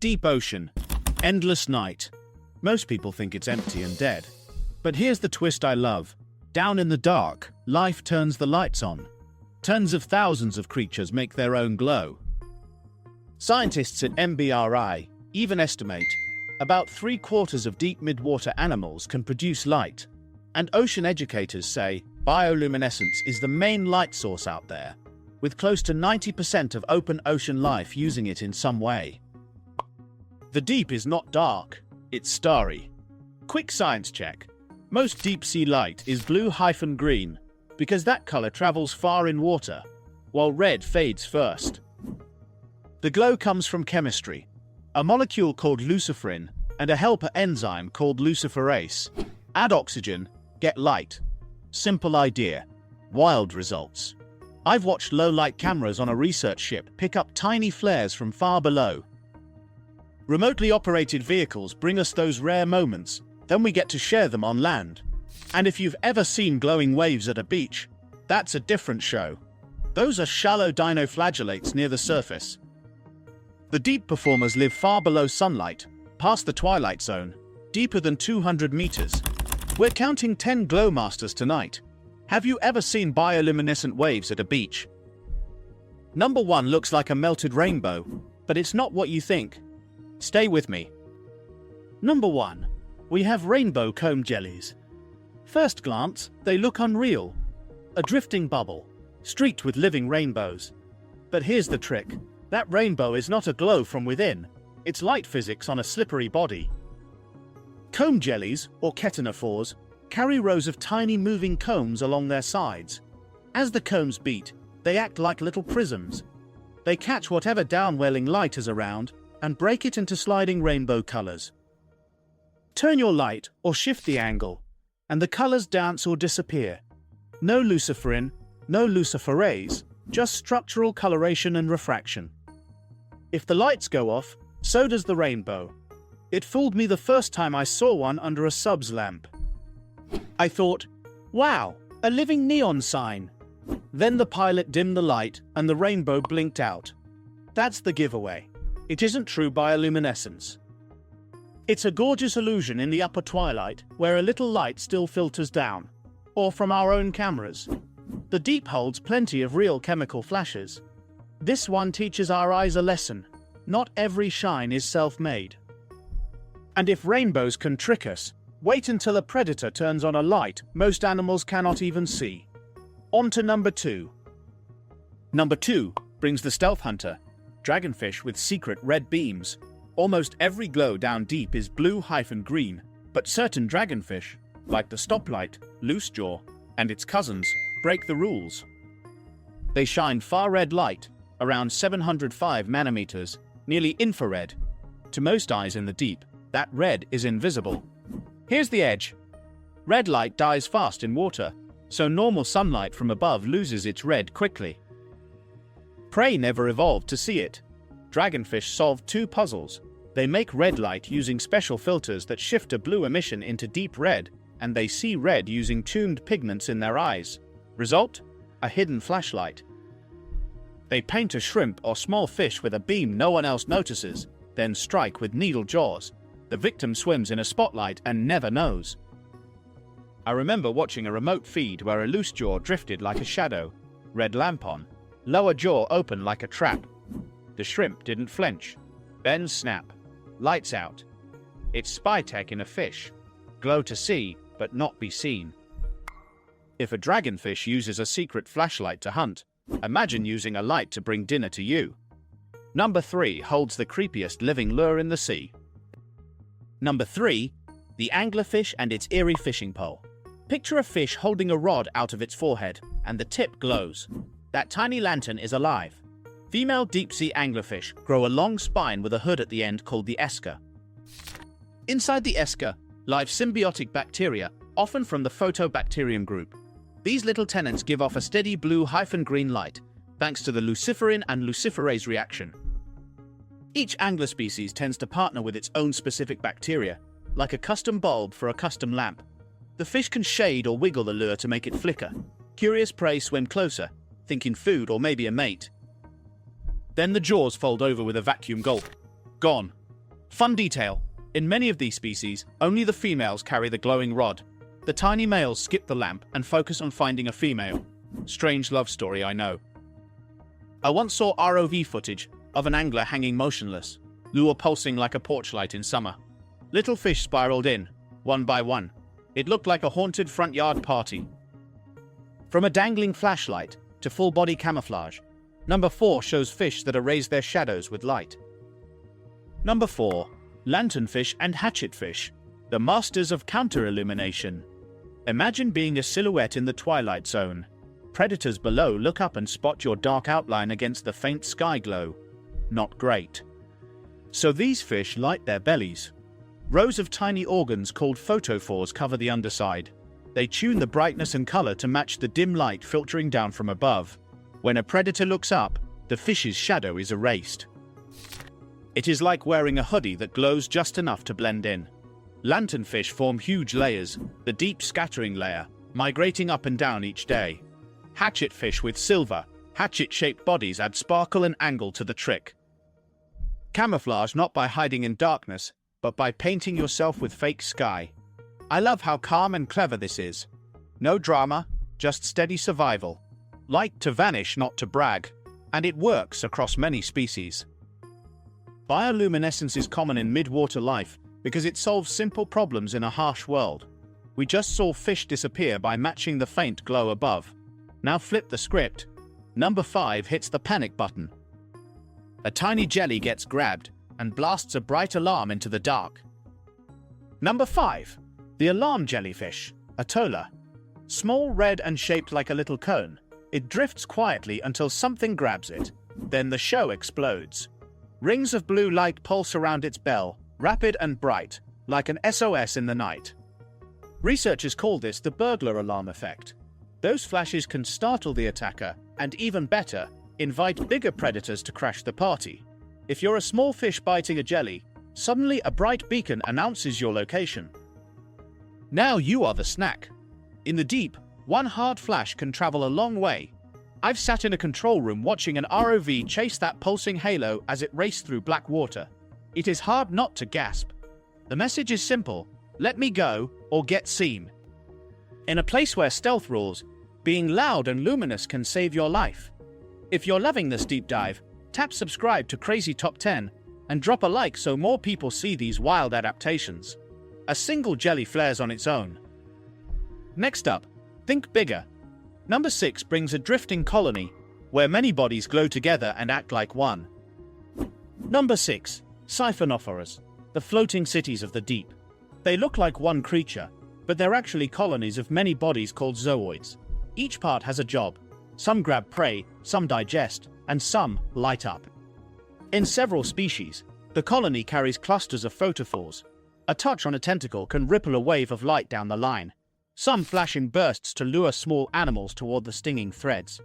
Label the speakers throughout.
Speaker 1: Deep ocean. Endless night. Most people think it's empty and dead. But here's the twist I love. Down in the dark, life turns the lights on. Tens of thousands of creatures make their own glow. Scientists at MBRI even estimate about 3/4 of deep midwater animals can produce light. And ocean educators say bioluminescence is the main light source out there, with close to 90% of open ocean life using it in some way. The deep is not dark, it's starry. Quick science check. Most deep-sea light is blue-green, because that color travels far in water, while red fades first. The glow comes from chemistry, a molecule called luciferin and a helper enzyme called luciferase. Add oxygen, get light. Simple idea, wild results. I've watched low-light cameras on a research ship pick up tiny flares from far below. Remotely operated vehicles bring us those rare moments, then we get to share them on land. And if you've ever seen glowing waves at a beach, that's a different show. Those are shallow dinoflagellates near the surface. The deep performers live far below sunlight, past the twilight zone, deeper than 200 meters. We're counting 10 glow masters tonight. Have you ever seen bioluminescent waves at a beach? Number 1 looks like a melted rainbow, but it's not what you think. Stay with me. Number 1. We have rainbow comb jellies. First glance, they look unreal. A drifting bubble, streaked with living rainbows. But here's the trick. That rainbow is not a glow from within. It's light physics on a slippery body. Comb jellies, or Ctenophores, carry rows of tiny moving combs along their sides. As the combs beat, they act like little prisms. They catch whatever downwelling light is around and break it into sliding rainbow colors. Turn your light or shift the angle, and the colors dance or disappear. No luciferin, no luciferase, just structural coloration and refraction. If the lights go off, so does the rainbow. It fooled me the first time I saw one under a subs lamp. I thought, wow, a living neon sign. Then the pilot dimmed the light and the rainbow blinked out. That's the giveaway. It isn't true bioluminescence. It's a gorgeous illusion in the upper twilight where a little light still filters down, or from our own cameras. The deep holds plenty of real chemical flashes. This one teaches our eyes a lesson. Not every shine is self-made. And if rainbows can trick us, wait until a predator turns on a light most animals cannot even see. On to number 2. Number 2 brings the stealth hunter, dragonfish with secret red beams. Almost every glow down deep is blue-green, but certain dragonfish, like the stoplight, loosejaw, and its cousins, break the rules. They shine far red light, around 705 nanometers, nearly infrared. To most eyes in the deep, that red is invisible. Here's the edge. Red light dies fast in water, so normal sunlight from above loses its red quickly. Prey never evolved to see it. Dragonfish solved 2 puzzles. They make red light using special filters that shift a blue emission into deep red, and they see red using tuned pigments in their eyes. Result? A hidden flashlight. They paint a shrimp or small fish with a beam no one else notices, then strike with needle jaws. The victim swims in a spotlight and never knows. I remember watching a remote feed where a loose jaw drifted like a shadow, red lamp on, lower jaw open like a trap. The shrimp didn't flinch. Then snap. Lights out. It's spy tech in a fish. Glow to see, but not be seen. If a dragonfish uses a secret flashlight to hunt, imagine using a light to bring dinner to you. Number 3 holds the creepiest living lure in the sea. Number 3, the anglerfish and its eerie fishing pole. Picture a fish holding a rod out of its forehead, and the tip glows. That tiny lantern is alive. Female deep-sea anglerfish grow a long spine with a hood at the end called the esker. Inside the esker live symbiotic bacteria, often from the Photobacterium group. These little tenants give off a steady blue-green light, thanks to the luciferin and luciferase reaction. Each angler species tends to partner with its own specific bacteria, like a custom bulb for a custom lamp. The fish can shade or wiggle the lure to make it flicker. Curious prey swim closer, thinking food or maybe a mate. Then the jaws fold over with a vacuum gulp. Gone. Fun detail. In many of these species, only the females carry the glowing rod. The tiny males skip the lamp and focus on finding a female. Strange love story, I know. I once saw ROV footage of an angler hanging motionless, lure pulsing like a porch light in summer. Little fish spiraled in, one by one. It looked like a haunted front yard party. From a dangling flashlight to full-body camouflage, number 4 shows fish that erase their shadows with light. Number 4. Lanternfish and Hatchetfish, the masters of counter-illumination. Imagine being a silhouette in the twilight zone. Predators below look up and spot your dark outline against the faint sky glow. Not great. So these fish light their bellies. Rows of tiny organs called photophores cover the underside. They tune the brightness and color to match the dim light filtering down from above. When a predator looks up, the fish's shadow is erased. It is like wearing a hoodie that glows just enough to blend in. Lanternfish form huge layers, the deep scattering layer, migrating up and down each day. Hatchetfish with silver, hatchet-shaped bodies add sparkle and angle to the trick. Camouflage not by hiding in darkness, but by painting yourself with fake sky. I love how calm and clever this is. No drama, just steady survival. Light to vanish, not to brag. And it works across many species. Bioluminescence is common in mid-water life because it solves simple problems in a harsh world. We just saw fish disappear by matching the faint glow above. Now flip the script. Number 5 hits the panic button. A tiny jelly gets grabbed and blasts a bright alarm into the dark. Number 5. The alarm jellyfish, Atolla. Small, red and shaped like a little cone, it drifts quietly until something grabs it. Then the show explodes. Rings of blue light pulse around its bell, rapid and bright, like an SOS in the night. Researchers call this the burglar alarm effect. Those flashes can startle the attacker, and even better, invite bigger predators to crash the party. If you're a small fish biting a jelly, suddenly a bright beacon announces your location. Now you are the snack. In the deep, one hard flash can travel a long way. I've sat in a control room watching an ROV chase that pulsing halo as it raced through black water. It is hard not to gasp. The message is simple: let me go or get seen. In a place where stealth rules, being loud and luminous can save your life. If you're loving this deep dive, tap subscribe to Crazy Top 10 and drop a like so more people see these wild adaptations. A single jelly flares on its own. Next up, think bigger. Number 6 brings a drifting colony, where many bodies glow together and act like one. Number 6. Siphonophores, the floating cities of the deep. They look like one creature, but they're actually colonies of many bodies called zooids. Each part has a job. Some grab prey, some digest, and some light up. In several species, the colony carries clusters of photophores. A touch on a tentacle can ripple a wave of light down the line. Some flash in bursts to lure small animals toward the stinging threads.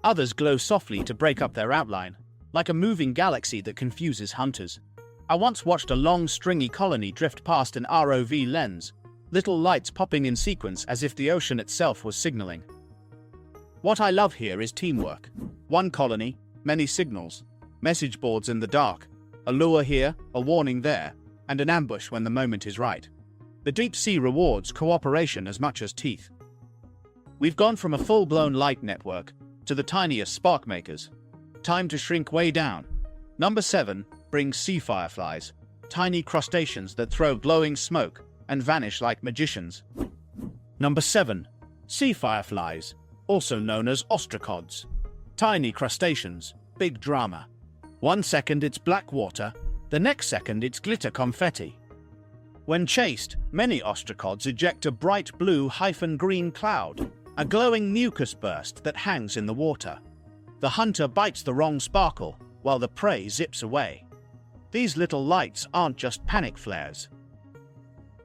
Speaker 1: Others glow softly to break up their outline, like a moving galaxy that confuses hunters. I once watched a long, stringy colony drift past an ROV lens, little lights popping in sequence as if the ocean itself was signaling. What I love here is teamwork. One colony, many signals, message boards in the dark, a lure here, a warning there, and an ambush when the moment is right. The deep sea rewards cooperation as much as teeth. We've gone from a full-blown light network to the tiniest spark makers. Time to shrink way down. Number 7 brings sea fireflies, tiny crustaceans that throw glowing smoke and vanish like magicians. Number 7. Sea fireflies, also known as ostracods. Tiny crustaceans, big drama. One second it's black water, the next second it's glitter confetti. When chased, many ostracods eject a bright blue-green cloud, a glowing mucus burst that hangs in the water. The hunter bites the wrong sparkle, while the prey zips away. These little lights aren't just panic flares.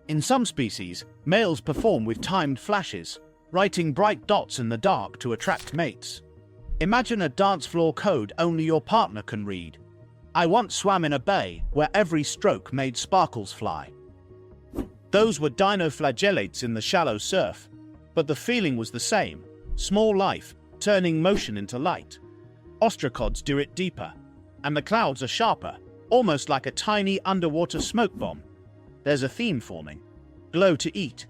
Speaker 1: In some species, males perform with timed flashes, writing bright dots in the dark to attract mates. Imagine a dance floor code only your partner can read. I once swam in a bay where every stroke made sparkles fly. Those were dinoflagellates in the shallow surf, but the feeling was the same: small life, turning motion into light. Ostracods do it deeper, and the clouds are sharper, almost like a tiny underwater smoke bomb. There's a theme forming. Glow to eat,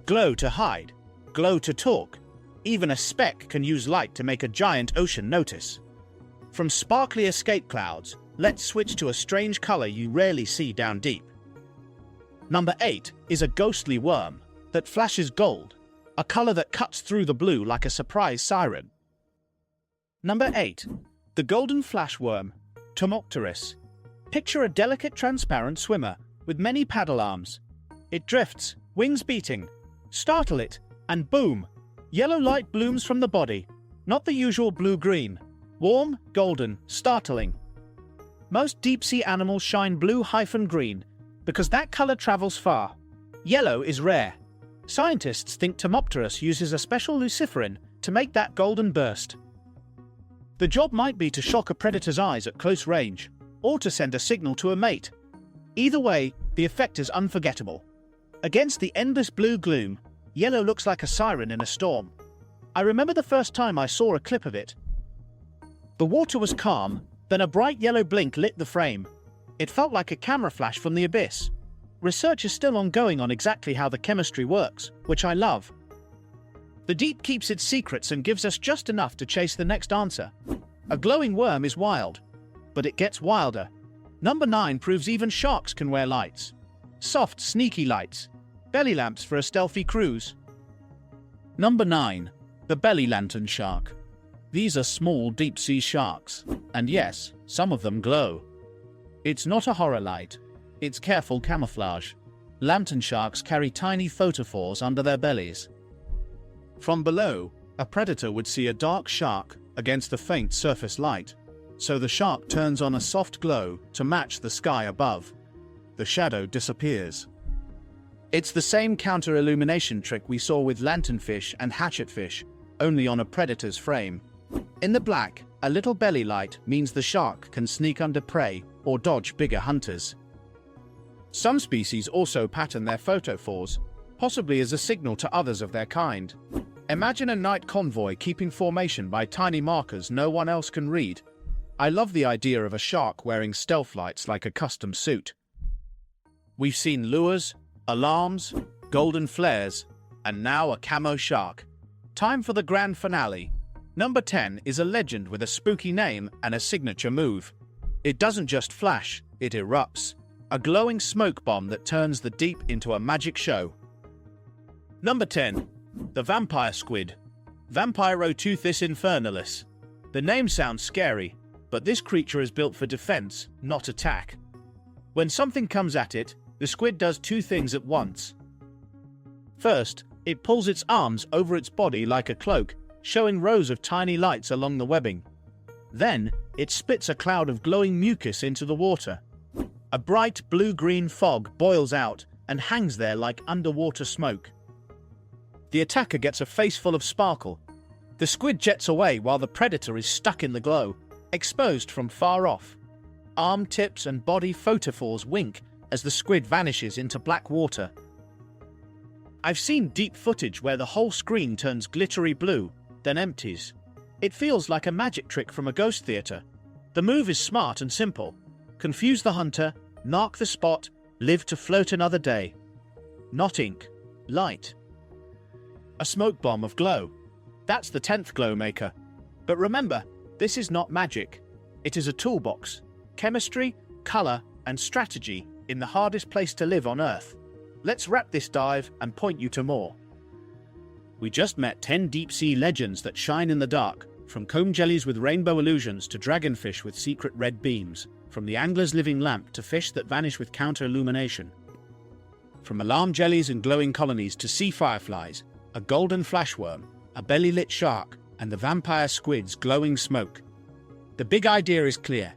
Speaker 1: glow to hide, glow to talk. Even a speck can use light to make a giant ocean notice. From sparkly escape clouds, let's switch to a strange color you rarely see down deep. Number 8 is a ghostly worm that flashes gold, a color that cuts through the blue like a surprise siren. Number 8. The golden flash worm, Ctenophores. Picture a delicate transparent swimmer with many paddle arms. It drifts, wings beating. Startle it, and boom! Yellow light blooms from the body. Not the usual blue-green. Warm, golden, startling. Most deep-sea animals shine blue-green because that color travels far. Yellow is rare. Scientists think Ctenophores uses a special luciferin to make that golden burst. The job might be to shock a predator's eyes at close range, or to send a signal to a mate. Either way, the effect is unforgettable. Against the endless blue gloom, yellow looks like a siren in a storm. I remember the first time I saw a clip of it. The water was calm, then a bright yellow blink lit the frame. It felt like a camera flash from the abyss. Research is still ongoing on exactly how the chemistry works, which I love. The deep keeps its secrets and gives us just enough to chase the next answer. A glowing worm is wild, but it gets wilder. Number 9 proves even sharks can wear lights. Soft, sneaky lights. Belly lamps for a stealthy cruise. Number 9. The belly Lanternshark. These are small deep-sea sharks, and yes, some of them glow. It's not a horror light. It's careful camouflage. Lanternsharks carry tiny photophores under their bellies. From below, a predator would see a dark shark against a faint surface light, so the shark turns on a soft glow to match the sky above. The shadow disappears. It's the same counter-illumination trick we saw with Lanternfish and Hatchetfish, only on a predator's frame. In the black, a little belly light means the shark can sneak under prey or dodge bigger hunters. Some species also pattern their photophores, possibly as a signal to others of their kind. Imagine a night convoy keeping formation by tiny markers no one else can read. I love the idea of a shark wearing stealth lights like a custom suit. We've seen lures, alarms, golden flares, and now a camo shark. Time for the grand finale. Number 10 is a legend with a spooky name and a signature move. It doesn't just flash, it erupts. A glowing smoke bomb that turns the deep into a magic show. Number 10. The vampire squid. Vampiroteuthis infernalis. The name sounds scary, but this creature is built for defense, not attack. When something comes at it, the squid does two things at once. First, it pulls its arms over its body like a cloak, showing rows of tiny lights along the webbing. Then, it spits a cloud of glowing mucus into the water. A bright blue-green fog boils out and hangs there like underwater smoke. The attacker gets a face full of sparkle. The squid jets away while the predator is stuck in the glow, exposed from far off. Arm tips and body photophores wink as the squid vanishes into black water. I've seen deep footage where the whole screen turns glittery blue, then empties. It feels like a magic trick from a ghost theater. The move is smart and simple. Confuse the hunter, mark the spot, live to float another day. Not ink, light. A smoke bomb of glow. That's the 10th glow maker. But remember, this is not magic. It is a toolbox. Chemistry, color, and strategy in the hardest place to live on Earth. Let's wrap this dive and point you to more. We just met 10 deep-sea legends that shine in the dark, from comb jellies with rainbow illusions to dragonfish with secret red beams, from the angler's living lamp to fish that vanish with counter-illumination. From alarm jellies and glowing colonies to sea fireflies, a golden flashworm, a belly-lit shark, and the vampire squid's glowing smoke. The big idea is clear.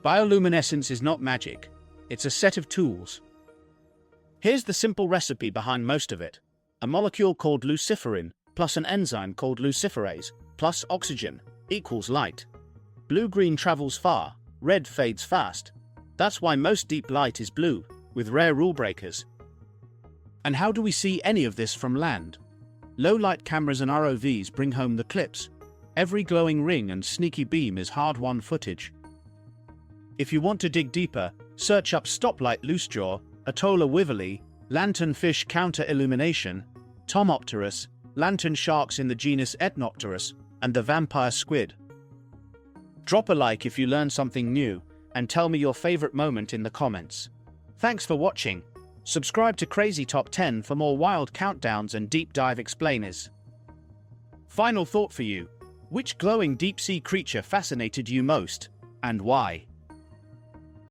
Speaker 1: Bioluminescence is not magic. It's a set of tools. Here's the simple recipe behind most of it. A molecule called luciferin plus an enzyme called luciferase plus oxygen equals light. Blue-green travels far, red fades fast. That's why most deep light is blue, with rare rule breakers. And how do we see any of this from land? Low-light cameras and ROVs bring home the clips. Every glowing ring and sneaky beam is hard-won footage. If you want to dig deeper, search up stoplight loosejaw, Atolla wiverly, lanternfish counter-illumination, Tomopterus, lanternsharks in the genus Ethnopterus, and the vampire squid. Drop a like if you learned something new, and tell me your favorite moment in the comments. Thanks for watching. Subscribe to Crazy Top 10 for more wild countdowns and deep dive explainers. Final thought for you. Which glowing deep-sea creature fascinated you most, and why?